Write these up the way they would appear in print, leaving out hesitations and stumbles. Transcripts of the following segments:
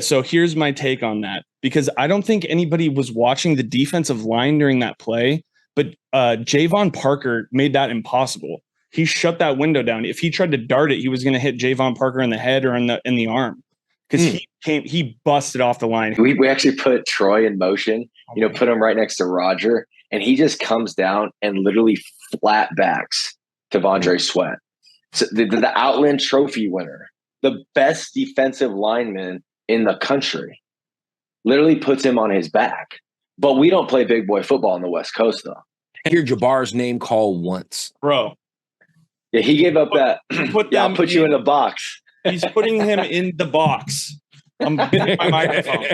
So here's my take on that, because I don't think anybody was watching the defensive line during that play, but Javon Parker made that impossible. He shut that window down. If he tried to dart it, he was going to hit Javon Parker in the head or in the arm, because he busted off the line. We actually put Troy in motion, put him right next to Roger, and he just comes down and literally flat backs T'Vondre Sweat. So the Outland Trophy winner, the best defensive lineman in the country, literally puts him on his back. But we don't play big boy football on the West Coast, though. I hear Jabbar's name called once. Bro. Yeah, he gave up that. I'll put you in the box. He's putting him in the box. I'm getting my microphone.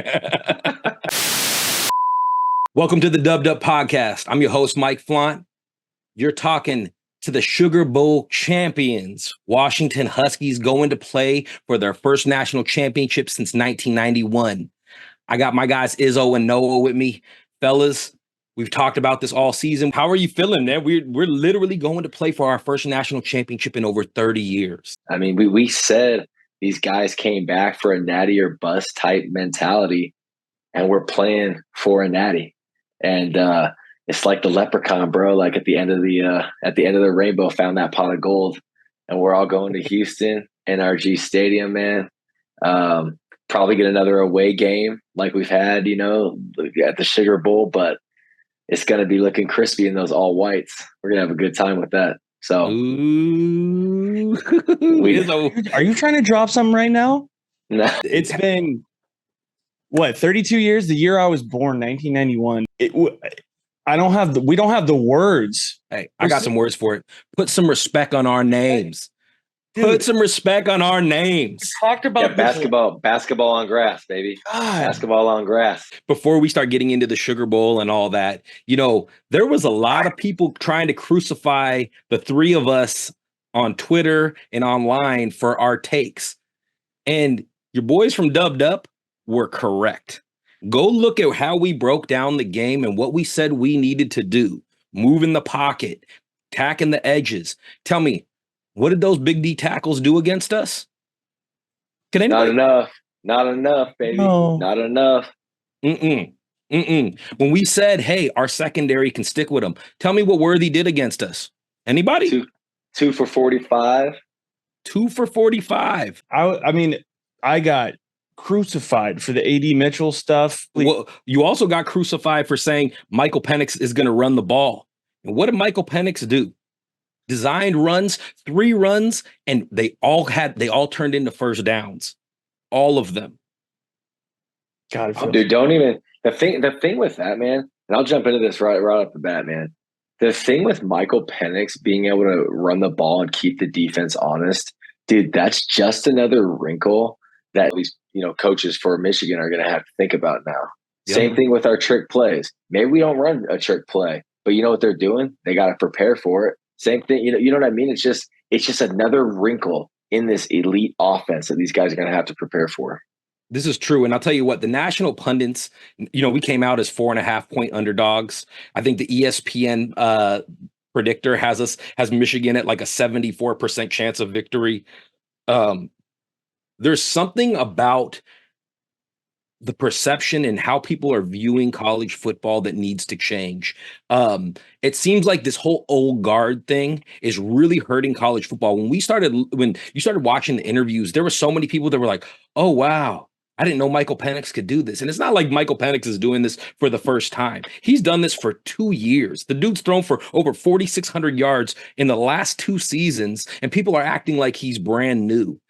Welcome to the Dubbed Up Podcast. I'm your host, Mike Flaunt. You're talking to the Sugar Bowl champions. Washington Huskies going to play for their first national championship since 1991. I got my guys Izzo and Noah with me. Fellas, we've talked about this all season. How are you feeling, man? We're literally going to play for our first national championship in over 30 years. I mean, we said these guys came back for a natty or bust type mentality, and we're playing for a natty. And it's like the leprechaun, bro. Like at the end of the rainbow, found that pot of gold, and we're all going to Houston, NRG Stadium, man. Probably get another away game like we've had, at the Sugar Bowl, but it's going to be looking crispy in those all whites. We're going to have a good time with that. So, are you trying to drop something right now? No. It's been 32 years? The year I was born, 1991. We don't have the words. Hey, I got some words for it. Put some respect on our names. Dude, put some respect on our names. We talked about basketball on grass, baby. God. Basketball on grass. Before we start getting into the Sugar Bowl and all that, there was a lot of people trying to crucify the three of us on Twitter and online for our takes. And your boys from Dubbed Up were correct. Go look at how we broke down the game and what we said we needed to do. Move in the pocket, tacking the edges. Tell me, what did those Big D tackles do against us? Not enough, baby. No. Not enough. When we said, hey, our secondary can stick with them, tell me what Worthy did against us. Anybody? Two for 45. 2 for 45. I mean, I got crucified for the AD Mitchell stuff. Well, you also got crucified for saying Michael Penix is going to run the ball. And what did Michael Penix do? Designed runs, 3 runs, and they all turned into first downs. All of them. God, dude, don't even the thing with that, man, and I'll jump into this right off the bat, man. The thing with Michael Penix being able to run the ball and keep the defense honest, dude, that's just another wrinkle that at least, coaches for Michigan are going to have to think about now. Yep. Same thing with our trick plays. Maybe we don't run a trick play, but you know what they're doing? They got to prepare for it. Same thing, you know what I mean? It's just another wrinkle in this elite offense that these guys are going to have to prepare for. This is true. And I'll tell you what, the national pundits, we came out as 4.5-point underdogs. I think the ESPN predictor has Michigan at like a 74% chance of victory. There's something about the perception and how people are viewing college football that needs to change. It seems like this whole old guard thing is really hurting college football. When you started watching the interviews, there were so many people that were like, oh, wow, I didn't know Michael Penix could do this. And it's not like Michael Penix is doing this for the first time. He's done this for 2 years. The dude's thrown for over 4,600 yards in the last 2 seasons, and people are acting like he's brand new.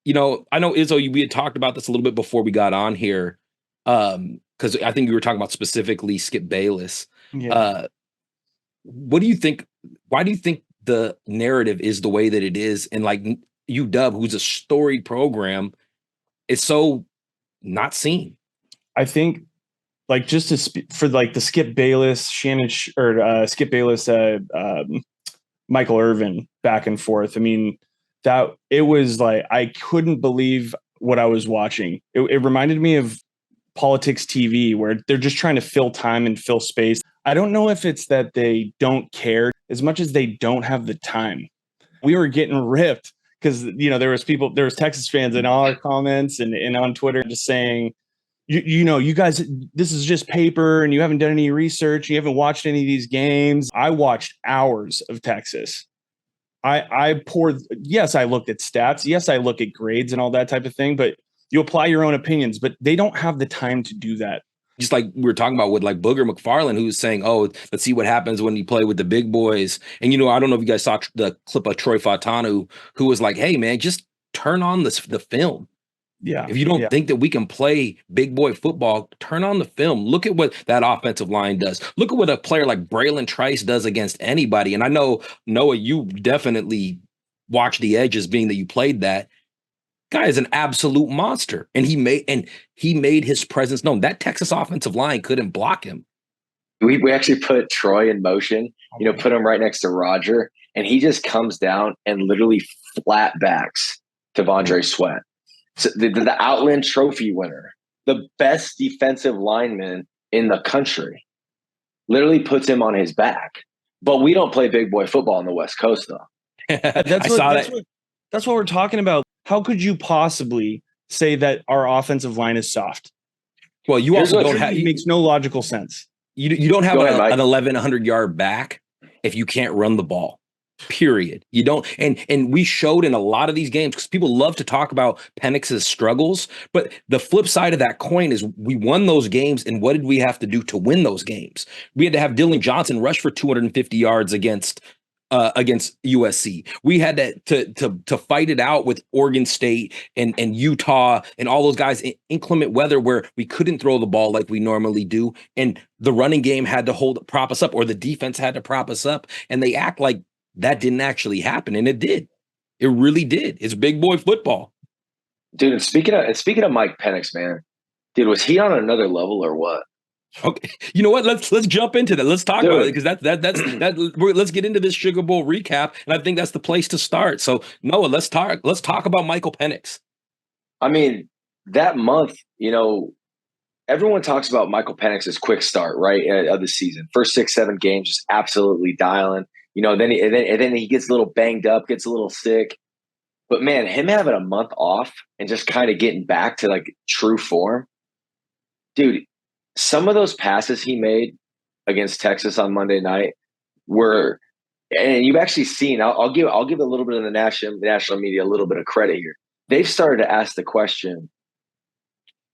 I know, Izzo, we had talked about this a little bit before we got on here, because I think we were talking about specifically Skip Bayless. Yeah. What do you think? Why do you think the narrative is the way that it is? And like UW, who's a storied program, is so not seen. I think, like, just for like the Skip Bayless, Skip Bayless, Michael Irvin back and forth. I mean, that it was like, I couldn't believe what I was watching. It reminded me of Politics TV, where they're just trying to fill time and fill space. I don't know if it's that they don't care as much as they don't have the time. We were getting ripped because there was Texas fans in all our comments and on Twitter just saying, you guys, this is just paper and you haven't done any research. You haven't watched any of these games. I watched hours of Texas. Yes, I looked at stats. Yes, I look at grades and all that type of thing, but you apply your own opinions, but they don't have the time to do that. Just like we were talking about with like Booger McFarland, who's saying, oh, let's see what happens when you play with the big boys. And, I don't know if you guys saw the clip of Troy Fautanu, who was like, hey, man, just turn on the film. Yeah. If you don't think that we can play big boy football, turn on the film. Look at what that offensive line does. Look at what a player like Braylon Trice does against anybody. And I know, Noah, you definitely watched the edges, being that you played that. Guy is an absolute monster. And he made his presence known. That Texas offensive line couldn't block him. We actually put Troy in motion, put him right next to Roger, and he just comes down and literally flat backs T'Vondre Sweat. So the Outland Trophy winner, the best defensive lineman in the country, literally puts him on his back. But we don't play big boy football on the West Coast, though. That's what we're talking about. How could you possibly say that our offensive line is soft? Well, you also don't have. It makes no logical sense. You don't have an 1,100-yard back if you can't run the ball. Period. You don't, and we showed in a lot of these games, because people love to talk about Penix's struggles, but the flip side of that coin is we won those games, and what did we have to do to win those games? We had to have Dylan Johnson rush for 250 yards against USC. We had to fight it out with Oregon State and Utah and all those guys in inclement weather where we couldn't throw the ball like we normally do, and the running game had to prop us up, or the defense had to prop us up, and they act like that didn't actually happen, and it did. It really did. It's big boy football, dude. And speaking of Mike Penix, man, dude, was he on another level or what? Okay, you know what? Let's jump into that. Let's talk about it, because let's get into this Sugar Bowl recap, and I think that's the place to start. So Noah, let's talk about Michael Penix. I mean, that month, everyone talks about Michael Penix's quick start, right, of the season. First 6-7 games, just absolutely dialing. Then he gets a little banged up, gets a little sick. But man, him having a month off and just kind of getting back to like true form, dude. Some of those passes he made against Texas on Monday night were, and you've actually seen. I'll give a little bit of the national media a little bit of credit here. They've started to ask the question: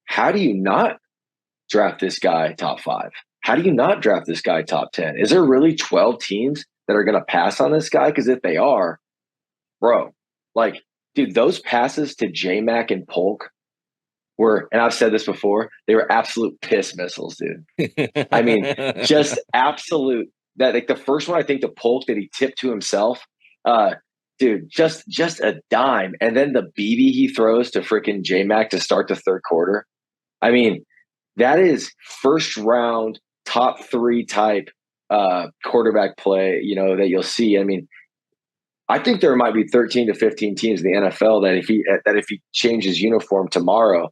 how do you not draft this guy top 5? How do you not draft this guy top 10? Is there really 12 teams that are going to pass on this guy? Because if they are, bro, like, dude, those passes to J-Mac and Polk were, and I've said this before, they were absolute piss missiles, dude. I mean, just absolute. That, like, the first one, I think, the Polk that he tipped to himself, dude, just a dime. And then the BB he throws to freaking J-Mac to start the third quarter. I mean, that is first round, top 3 type quarterback play, that you'll see. I mean, I think there might be 13 to 15 teams in the NFL that if he changes uniform tomorrow,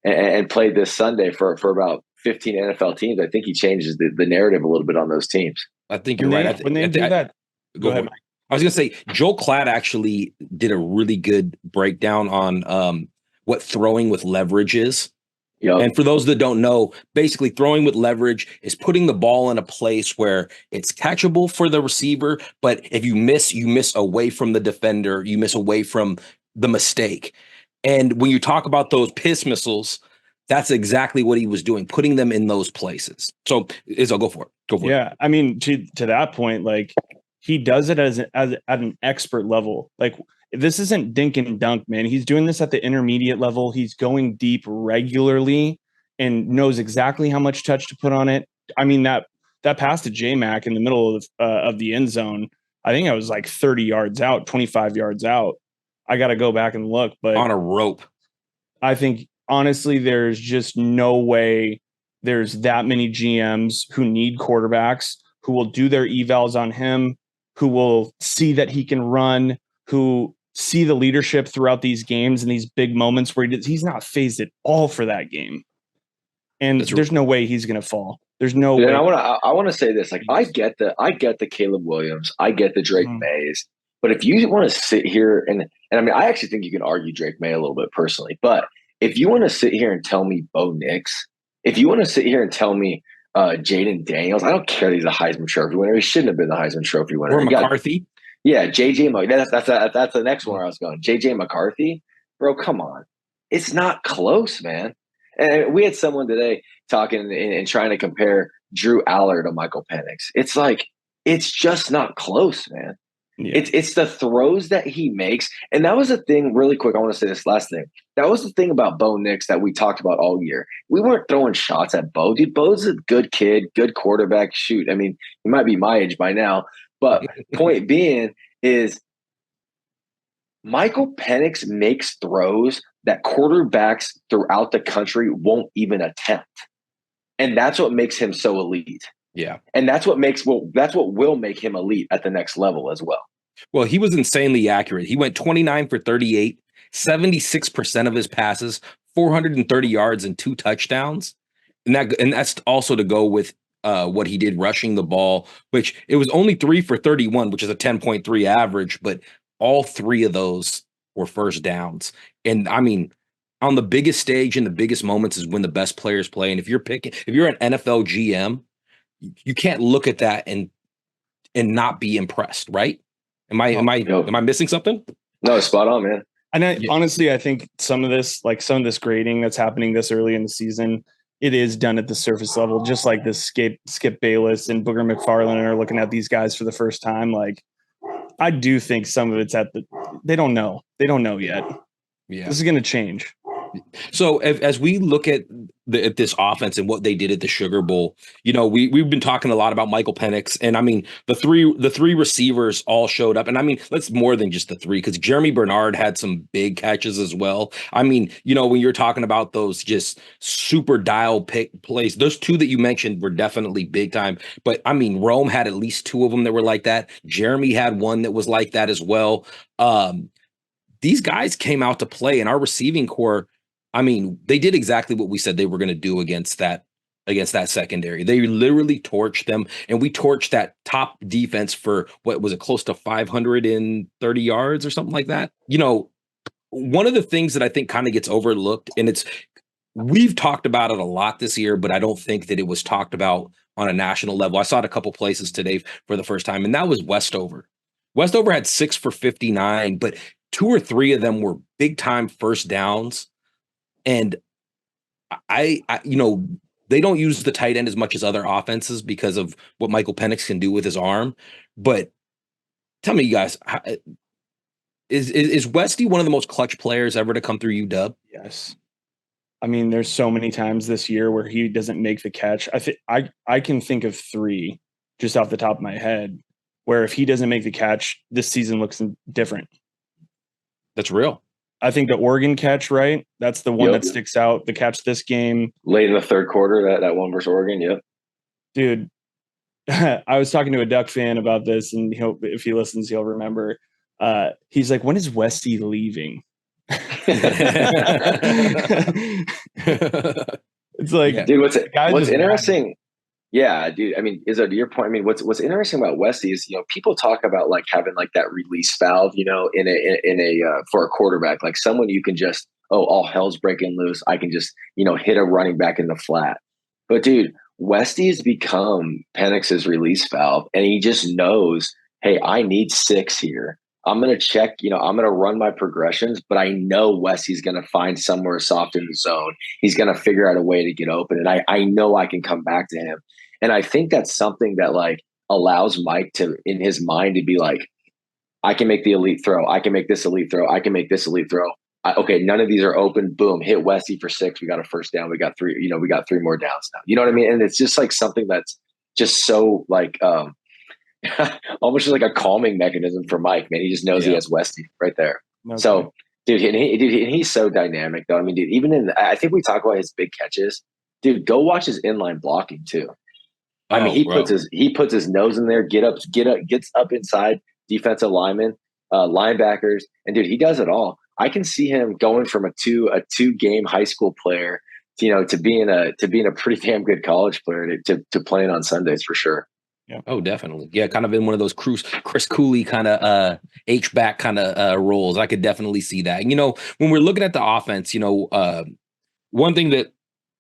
and played this Sunday for about 15 NFL teams, I think he changes the narrative a little bit on those teams. I think you're right. When they do that, go ahead, Mike. I was going to say, Joel Klatt actually did a really good breakdown on what throwing with leverage is. Yep. And for those that don't know, basically throwing with leverage is putting the ball in a place where it's catchable for the receiver, but if you miss away from the defender, you miss away from the mistake. And when you talk about those piss missiles, that's exactly what he was doing, putting them in those places. So Izzo, go for it. Yeah, I mean, to that point, like, he does it as at an expert level. Like, this isn't dink and dunk, man. He's doing this at the intermediate level. He's going deep regularly and knows exactly how much touch to put on it. I mean, that pass to J-Mac in the middle of the end zone, I think I was like 30 yards out, 25 yards out. I got to go back and look, but on a rope. I think, honestly, there's just no way there's that many GMs who need quarterbacks, who will do their evals on him, who will see that he can run, who see the leadership throughout these games and these big moments where he's not phased at all for that game. And there's no way he's going to fall. There's no way. And I want to say this. Like, I get the Caleb Williams. I get the Drake Mays. But if you want to sit here and And I mean, I actually think you can argue Drake May a little bit personally. But if you want to sit here and tell me Bo Nix, if you want to sit here and tell me Jaden Daniels, I don't care that he's a Heisman Trophy winner. He shouldn't have been the Heisman Trophy winner. Or McCarthy. Yeah, JJ. That's the next one where I was going. JJ McCarthy, bro, come on, it's not close, man. And we had someone today talking and trying to compare Drew Aller to Michael Penix. It's like it's just not close, man. Yeah. It's the throws that he makes, and that was the thing. Really quick, I want to say this last thing. That was the thing about Bo Nix that we talked about all year. We weren't throwing shots at Bo. Dude, Bo's a good kid, good quarterback. Shoot, I mean, he might be my age by now, but point being is Michael Penix makes throws that quarterbacks throughout the country won't even attempt, and that's what makes him so elite. Yeah. And that's what will make him elite at the next level as well. Well, he was insanely accurate. He went 29 for 38, 76% of his passes, 430 yards and 2 touchdowns. And that's also to go with what he did rushing the ball, which it was only 3 for 31, which is a 10.3 average, but all 3 of those were first downs. And I mean, on the biggest stage and the biggest moments is when the best players play. And if you're an NFL GM, you can't look at that and not be impressed, right? Am I missing something? No, spot on, man. And honestly, I think some of this grading that's happening this early in the season, it is done at the surface level, just like this Skip Bayless and Booger McFarland are looking at these guys for the first time. Like, I do think some of it's they don't know. They don't know yet. Yeah. This is going to change. So as we look at this offense and what they did at the Sugar Bowl, you know, we've been talking a lot about Michael Penix, and I mean the three receivers all showed up, and I mean that's more than just the 3 because Jeremy Bernard had some big catches as well. I mean, you know, when you're talking about those just super dial pick plays, those 2 that you mentioned were definitely big time. But I mean, Rome had at least 2 of them that were like that. Jeremy had one that was like that as well. These guys came out to play, and our receiving core, I mean, they did exactly what we said they were going to do against that secondary. They literally torched them, and we torched that top defense for what was it, close to 530 yards or something like that. You know, one of the things that I think kind of gets overlooked, and we've talked about it a lot this year, but I don't think that it was talked about on a national level. I saw it a couple places today for the first time, and that was Westover. Westover had 6 for 59, but 2 or 3 of them were big time first downs. And I, you know, they don't use the tight end as much as other offenses because of what Michael Penix can do with his arm. But tell me, you guys, is Westy one of the most clutch players ever to come through UW? Yes. I mean, there's so many times this year where he doesn't make the catch. I can think of 3 just off the top of my head where if he doesn't make the catch, this season looks different. That's real. I think the Oregon catch, right? That's the one that sticks out. The catch this game. Late in the third quarter, that one versus Oregon, yep. Dude, I was talking to a Duck fan about this, and if he listens, he'll remember. He's like, when is Westy leaving? It's like, dude, what's interesting? Yeah, dude. I mean, Izzo, to your point, I mean, what's interesting about Westy is, you know, people talk about like having like that release valve, you know, in a for a quarterback, like someone you can just, all hell's breaking loose. I can just, you know, hit a running back in the flat. But dude, Westy's become Penix's release valve, and he just knows, hey, I need 6 here. I'm going to check, you know, I'm going to run my progressions, but I know Westy's going to find somewhere soft in the zone. He's going to figure out a way to get open, and I know I can come back to him. And I think that's something that like allows Mike to, in his mind, to be like, I can make the elite throw. I can make this elite throw. I can make this elite throw. Okay, none of these are open. Boom, hit Westy for 6. We got a first down. We got 3. You know, we got 3 more downs now. You know what I mean? And it's just like something that's just so like almost just like a calming mechanism for Mike. Man, he just knows he has Westy right there. Okay. So, dude, and he's so dynamic though. I mean, dude, even I think we talk about his big catches. Dude, go watch his inline blocking too. I mean, he puts his nose in there, gets up inside defensive linemen, linebackers, and dude, he does it all. I can see him going from a two game high school player, you know, to being a pretty damn good college player to playing on Sundays for sure. Yeah. Oh, definitely. Yeah, kind of in one of those Chris Cooley kind of H-back kind of roles. I could definitely see that. And, when we're looking at the offense, one thing that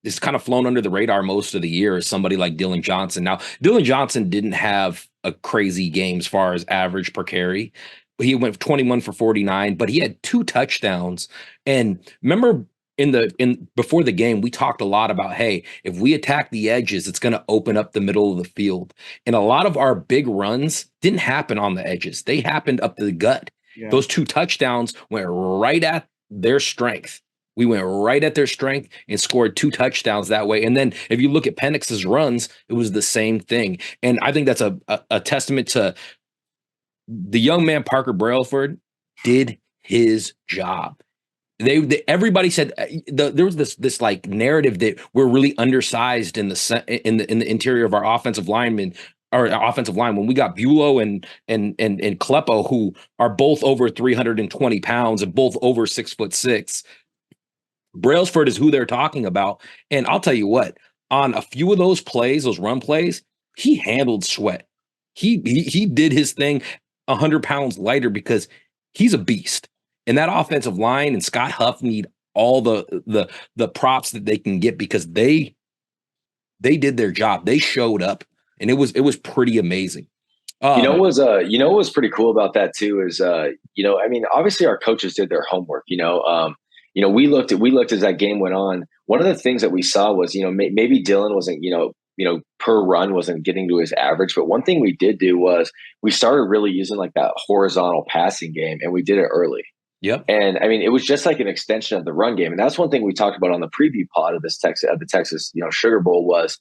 is kind of flown under the radar most of the year is somebody like Dylan Johnson. Now, Dylan Johnson didn't have a crazy game as far as average per carry. He went 21 for 49, but he had 2 touchdowns. And remember, in before the game, we talked a lot about, hey, if we attack the edges, it's going to open up the middle of the field. And a lot of our big runs didn't happen on the edges. They happened up the gut. Yeah. Those 2 touchdowns went right at their strength. We went right at their strength and scored 2 touchdowns that way. And then if you look at Penix's runs, it was the same thing. And I think that's a testament to the young man, Parker Brailford, did his job. Everybody said there was this like narrative that we're really undersized in the interior of our offensive linemen. Our offensive line, when we got Bulow and Kleppo, who are both over 320 pounds and both over 6'6", Brailsford is who they're talking about. And I'll tell you what, on a few of those plays, those run plays, he handled Sweat. He did his thing 100 pounds lighter because he's a beast. And that offensive line and Scott Huff need all the props that they can get because they did their job. They showed up, and it was pretty amazing. What was pretty cool about that too is obviously our coaches did their homework. We looked as that game went on. One of the things that we saw was maybe Dylan wasn't per run wasn't getting to his average, but one thing we did do was we started really using like that horizontal passing game, and we did it early. Yep. And I mean, it was just like an extension of the run game. And that's one thing we talked about on the preview pod of the Texas, Sugar Bowl was,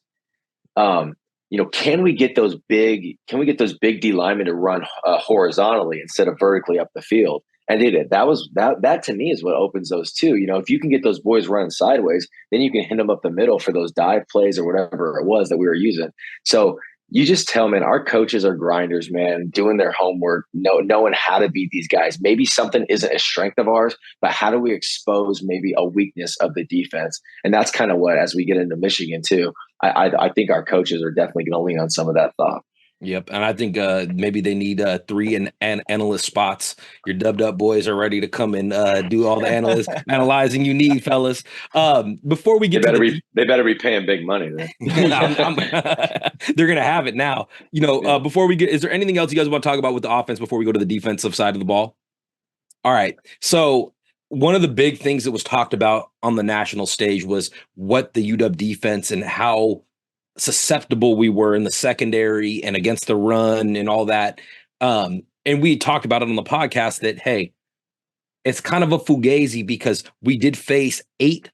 can we get those big D linemen to run horizontally instead of vertically up the field? And they did. That to me is what opens those two. If you can get those boys running sideways, then you can hit them up the middle for those dive plays or whatever it was that we were using. So you just tell, man, our coaches are grinders, man, doing their homework, knowing how to beat these guys. Maybe something isn't a strength of ours, but how do we expose maybe a weakness of the defense? And that's kind of what, as we get into Michigan too, I think our coaches are definitely going to lean on some of that thought. Yep, and I think maybe they need 3 analyst spots. Your dubbed up boys are ready to come and do all the analyzing you need, fellas. Before we get they better be paying big money then. They're gonna have it now. Before we get, is there anything else you guys want to talk about with the offense before we go to the defensive side of the ball? All right, so one of the big things that was talked about on the national stage was what the UW defense and how susceptible we were in the secondary and against the run and all that. And we talked about it on the podcast that, hey, it's kind of a fugazi because we did face 8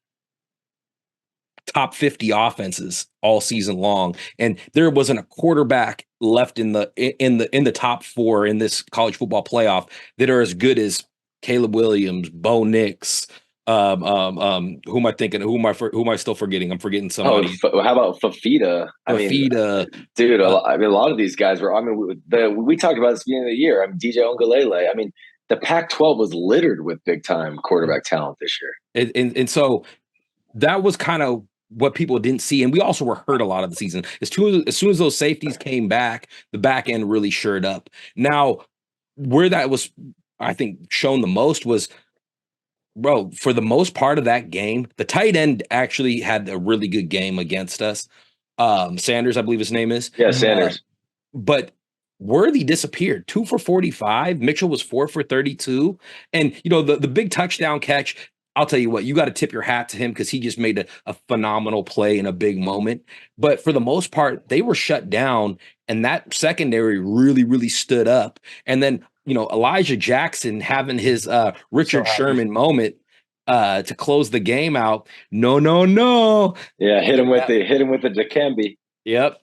top 50 offenses all season long. And there wasn't a quarterback left in the top 4 in this college football playoff that are as good as Caleb Williams, Bo Nix, who am I thinking? Who am I still forgetting? I'm forgetting somebody. How about Fafita? Dude, a lot of these guys were. We talked about this at the beginning of the year. DJ Ongalele. The Pac-12 was littered with big time quarterback talent this year, and so that was kind of what people didn't see. And we also were hurt a lot of the season. As soon as those safeties came back, the back end really shored up. Now, where that was, I think, shown the most was, bro, for the most part of that game, the tight end actually had a really good game against us. Sanders, I believe his name is. Yeah, Sanders. But Worthy disappeared. 2 for 45. Mitchell was 4 for 32. And, the big touchdown catch, I'll tell you what, you got to tip your hat to him because he just made a phenomenal play in a big moment. But for the most part, they were shut down, and that secondary really, really stood up. And then, Elijah Jackson having his Richard Sherman moment to close the game out. No. Yeah, hit him with the Dikembe. Yep.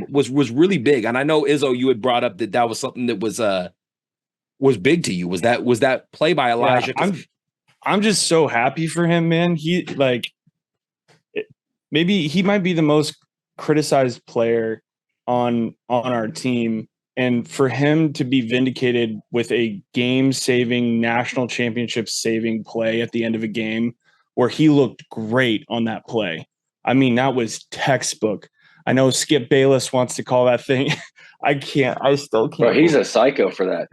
Was really big. And I know, Izzo, you had brought up that was something that was big to you. Was that play by Elijah? Yeah, I'm just so happy for him, man. Maybe he might be the most criticized player on our team. And for him to be vindicated with a game-saving, national championship-saving play at the end of a game where he looked great on that play. That was textbook. I know Skip Bayless wants to call that thing. I still can't. Bro, he's a psycho for that.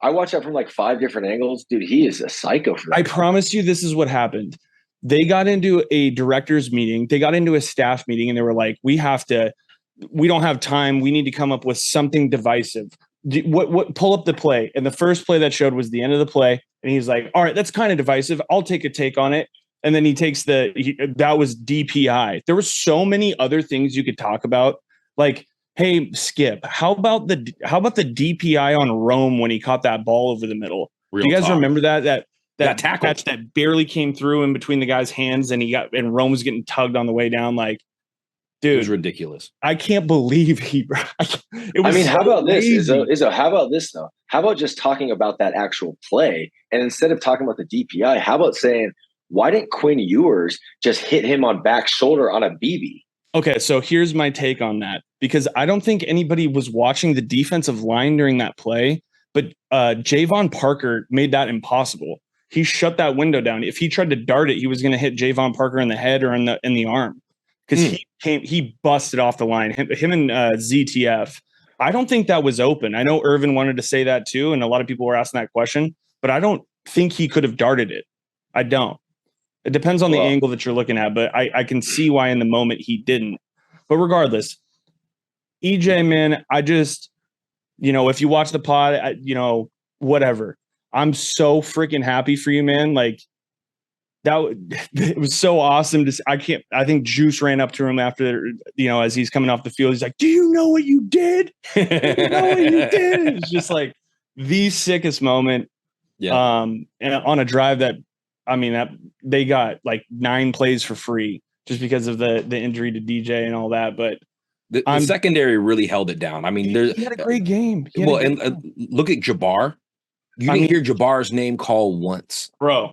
I watched that from like 5 different angles. Dude, he is a psycho for that. I promise you this is what happened. They got into a director's meeting. They got into a staff meeting and they were like, we don't have time. We need to come up with something divisive. Pull up the play. And the first play that showed was the end of the play. And he's like, all right, that's kind of divisive. I'll take a take on it. And then he takes that was DPI. There were so many other things you could talk about. Like, hey, Skip, how about the DPI on Rome when he caught that ball over the middle? Do you guys remember that tackle catch that barely came through in between the guy's hands and Rome was getting tugged on the way down? Like, dude, it was ridiculous. I can't believe how about this, Izzo? How about this though? How about just talking about that actual play, and instead of talking about the DPI, how about saying, why didn't Quinn Ewers just hit him on back shoulder on a BB? Okay, so here's my take on that, because I don't think anybody was watching the defensive line during that play, but Javon Parker made that impossible. He shut that window down. If he tried to dart it, he was going to hit Javon Parker in the head or in the arm, because he busted off the line. Him and ZTF. I don't think that was open. I know Irvin wanted to say that too, and a lot of people were asking that question, but I don't think he could have darted it. I don't. It depends on the angle that you're looking at, but I can see why in the moment he didn't. But regardless, EJ, man, I just, if you watch the pod, whatever. I'm so freaking happy for you, man. Like, it was so awesome to see. I think Juice ran up to him after, as he's coming off the field. He's like, do you know what you did? Do you know what you did? It's just like the sickest moment. Yeah. And on a drive that they got like 9 plays for free just because of the injury to DJ and all that. But the secondary really held it down. I mean, he had a great game. Look at Jabbar. You didn't hear Jabbar's name called once, bro.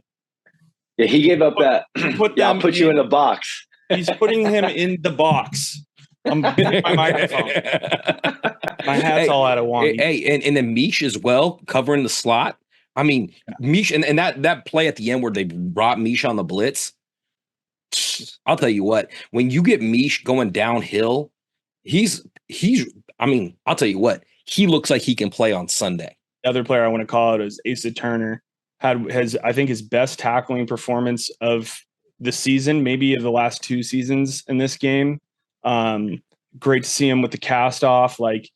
Yeah, he gave up that. I'll put you in the box. He's putting him in the box. I'm hitting my microphone. My hat's all out of wine. Hey, and then Mish as well, covering the slot. I mean, Mish and that play at the end where they brought Mish on the blitz. I'll tell you what, when you get Mish going downhill, I'll tell you what, he looks like he can play on Sunday. The other player I want to call out is Asa Turner. Has I think his best tackling performance of the season, maybe of the last 2 seasons in this game. Great to see him with the cast off. Like,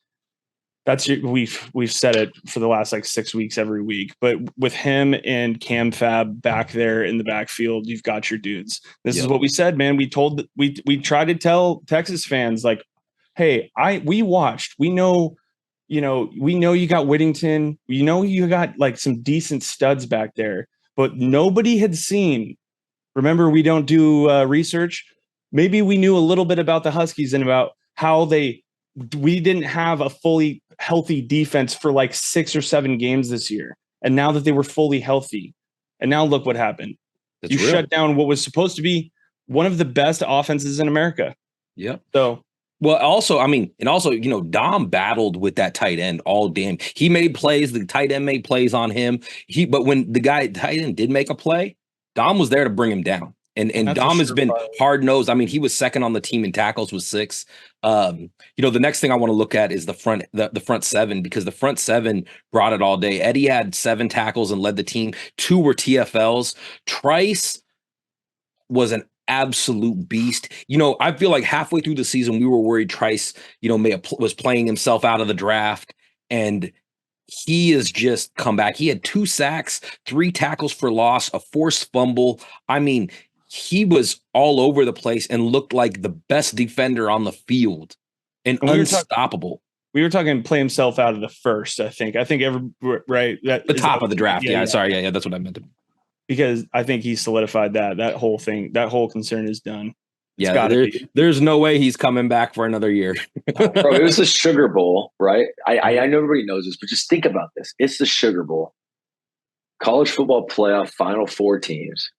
we've said it for the last 6 weeks every week, but with him and Cam Fab back there in the backfield, you've got your dudes. This is what we said, man. We tried to tell Texas fans, like, hey, we watched, we know you got Whittington, you got some decent studs back there, but nobody had seen. Remember, we don't do research. Maybe we knew a little bit about the Huskies and about how we didn't have a fully healthy defense for 6 or 7 games this year. And now that they were fully healthy, and now look what happened. You shut down what was supposed to be one of the best offenses in America. Yeah. So, Dom battled with that tight end all damn. He made plays. The tight end made plays on him. But when the tight end did make a play, Dom was there to bring him down. And Dom has been hard nosed. I mean, he was second on the team in tackles with 6. The next thing I want to look at is the front 7, because the front 7 brought it all day. Eddie had 7 tackles and led the team. 2 were TFLs. Trice was an absolute beast. I feel like halfway through the season, we were worried Trice, was playing himself out of the draft, and he has just come back. He had 2 sacks, 3 tackles for loss, a forced fumble. I mean, he was all over the place and looked like the best defender on the field and unstoppable. We were talking play himself out of the first, I think. Right? The top of the draft. Yeah. Sorry. Yeah. That's what I meant to. Because I think he solidified that whole thing. That whole concern is done. There's no way he's coming back for another year. Bro, it was the Sugar Bowl, right? I know everybody knows this, but just think about this. It's the Sugar Bowl. College football playoff, Final 4 teams.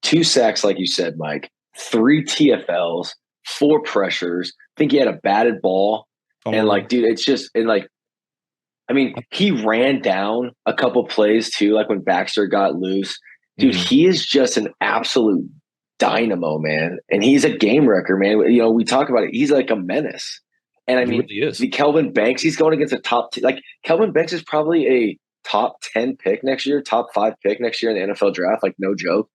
2 sacks, like you said, Mike. 3 TFLs, 4 pressures. I think he had a batted ball. And dude, it's just, he ran down a couple plays too, like when Baxter got loose. Dude, he is just an absolute dynamo, man. And he's a game wrecker, man. You know, we talk about it. He's like a menace. And I mean, really is. the Kelvin Banks, he's going against a top 10. Like, Kelvin Banks is probably a top 10 pick next year, top 5 pick next year in the NFL draft. Like, no joke.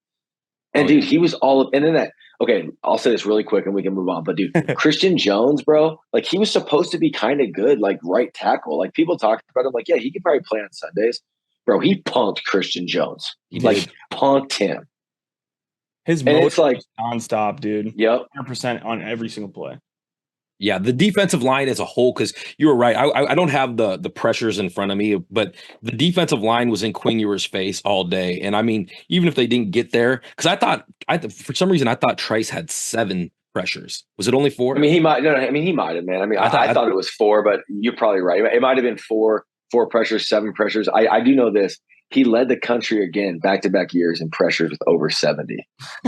And dude, he was all and then okay, I'll say this really quick and we can move on. But dude, Christian Jones, bro, like he was supposed to be kind of good, like right tackle. Like people talked about him, like, yeah, he could probably play on Sundays. Bro, he punked Christian Jones. He like punked him. His motor it's like nonstop, dude. Yep. 100% on every single play. Yeah, the defensive line as a whole, because you were right. I don't have the pressures in front of me, but the defensive line was in Quinn Ewers' face all day. And I mean, even if they didn't get there, because for some reason I thought Trice had 7 pressures. Was it only 4? I mean, he might. No, I mean, he might have, man. I mean, I thought it was 4, but you're probably right. It might have been 4 pressures, 7 pressures. I do know this. He led the country again, back-to-back years in pressures with over 70.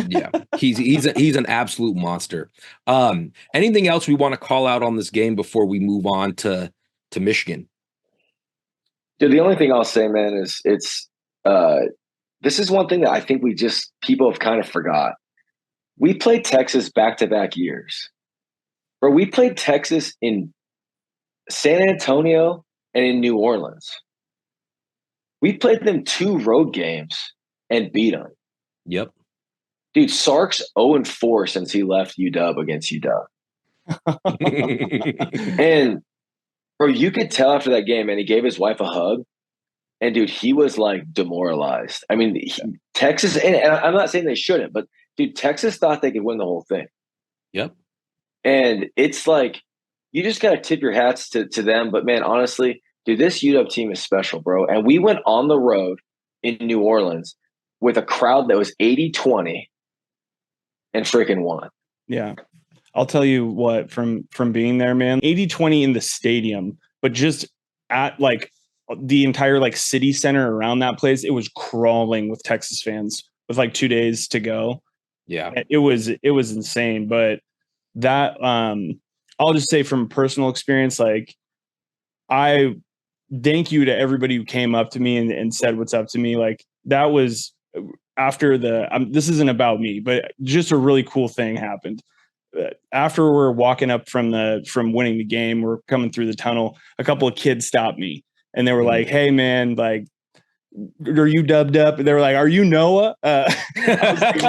Yeah, he's an absolute monster. Anything else we want to call out on this game before we move on to Michigan? Dude, the only thing I'll say, man, is this is one thing that I think people have kind of forgot. We played Texas back-to-back years. Bro, we played Texas in San Antonio and in New Orleans. We played them 2 road games and beat them. Yep. Dude, Sark's 0-4 since he left UW against UW. And, bro, you could tell after that game, and he gave his wife a hug. And, dude, he was, like, demoralized. I mean, Texas – and I'm not saying they shouldn't, but, dude, Texas thought they could win the whole thing. Yep. And it's like you just got to tip your hats to them. But, man, honestly – dude, this UW team is special, bro. And we went on the road in New Orleans with a crowd that was 80-20 and freaking won. Yeah. I'll tell you what, from being there, man, 80-20 in the stadium, but just at like the entire like city center around that place, it was crawling with Texas fans with like 2 days to go. Yeah. It was insane. But that I'll just say from personal experience, like I thank you to everybody who came up to me and said what's up to me. Like that was after this isn't about me, but just a really cool thing happened. After we're walking up from winning the game, we're coming through the tunnel. A couple of kids stopped me and they were like, "Hey man, like, are you dubbed up?" And they were like, "Are you Noah?" I was like,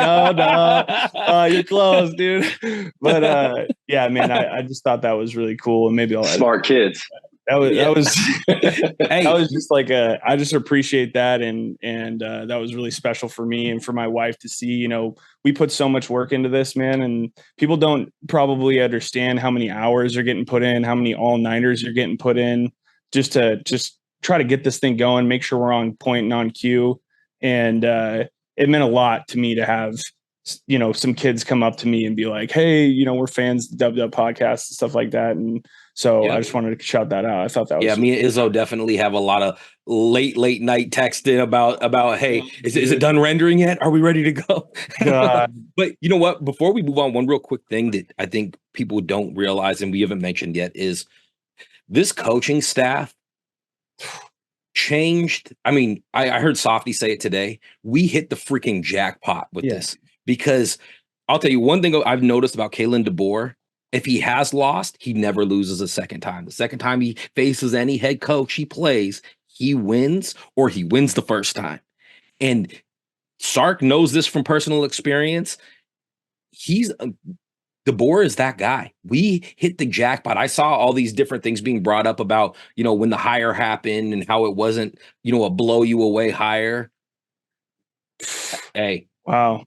no, you're close, dude. But yeah, man, I just thought that was really cool, and maybe I'll smart kids. That was just like I just appreciate that, and that was really special for me and for my wife to see. You know, we put so much work into this, man, and people don't probably understand how many hours are getting put in, how many all-nighters you're getting put in, just to try to get this thing going, make sure we're on point and on cue. And it meant a lot to me to have, you know, some kids come up to me and be like, "Hey, you know, we're fans of the podcast," and stuff like that. And so I just wanted to shout that out. I thought that was me and Izzo definitely have a lot of late night texting about hey, is it done rendering yet? Are we ready to go? But you know what? Before we move on, one real quick thing that I think people don't realize and we haven't mentioned yet is this coaching staff changed. I mean, I heard Softy say it today. We hit the freaking jackpot with this, because I'll tell you one thing I've noticed about Kalen DeBoer. If he has lost, he never loses a second time. The second time he faces any head coach he plays, he wins, or he wins the first time. And Sark knows this from personal experience. DeBoer is that guy. We hit the jackpot. I saw all these different things being brought up about, you know, when the hire happened and how it wasn't, you know, a blow you away hire. Hey. Wow.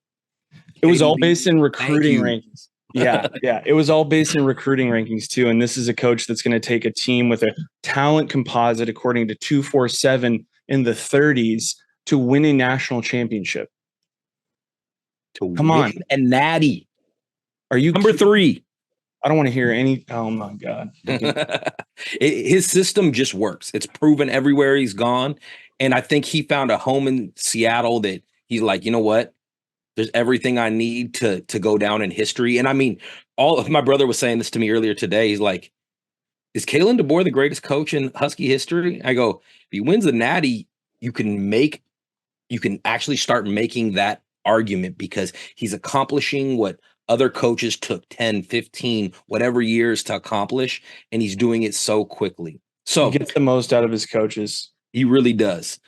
It was all based in recruiting rankings. Yeah. It was all based in recruiting rankings too. And this is a coach that's going to take a team with a talent composite according to 247 in the 30s to win a national championship. Come on. And NATTY. Are you number 3? I don't want to hear any. Oh my God. His system just works. It's proven everywhere he's gone. And I think he found a home in Seattle that he's like, you know what? There's everything I need to go down in history. And I mean, my brother was saying this to me earlier today. He's like, is Kalen DeBoer the greatest coach in Husky history? I go, if he wins the NATTY, you can actually start making that argument because he's accomplishing what other coaches took 10, 15, whatever years to accomplish, and he's doing it so quickly. So he gets the most out of his coaches. he really does.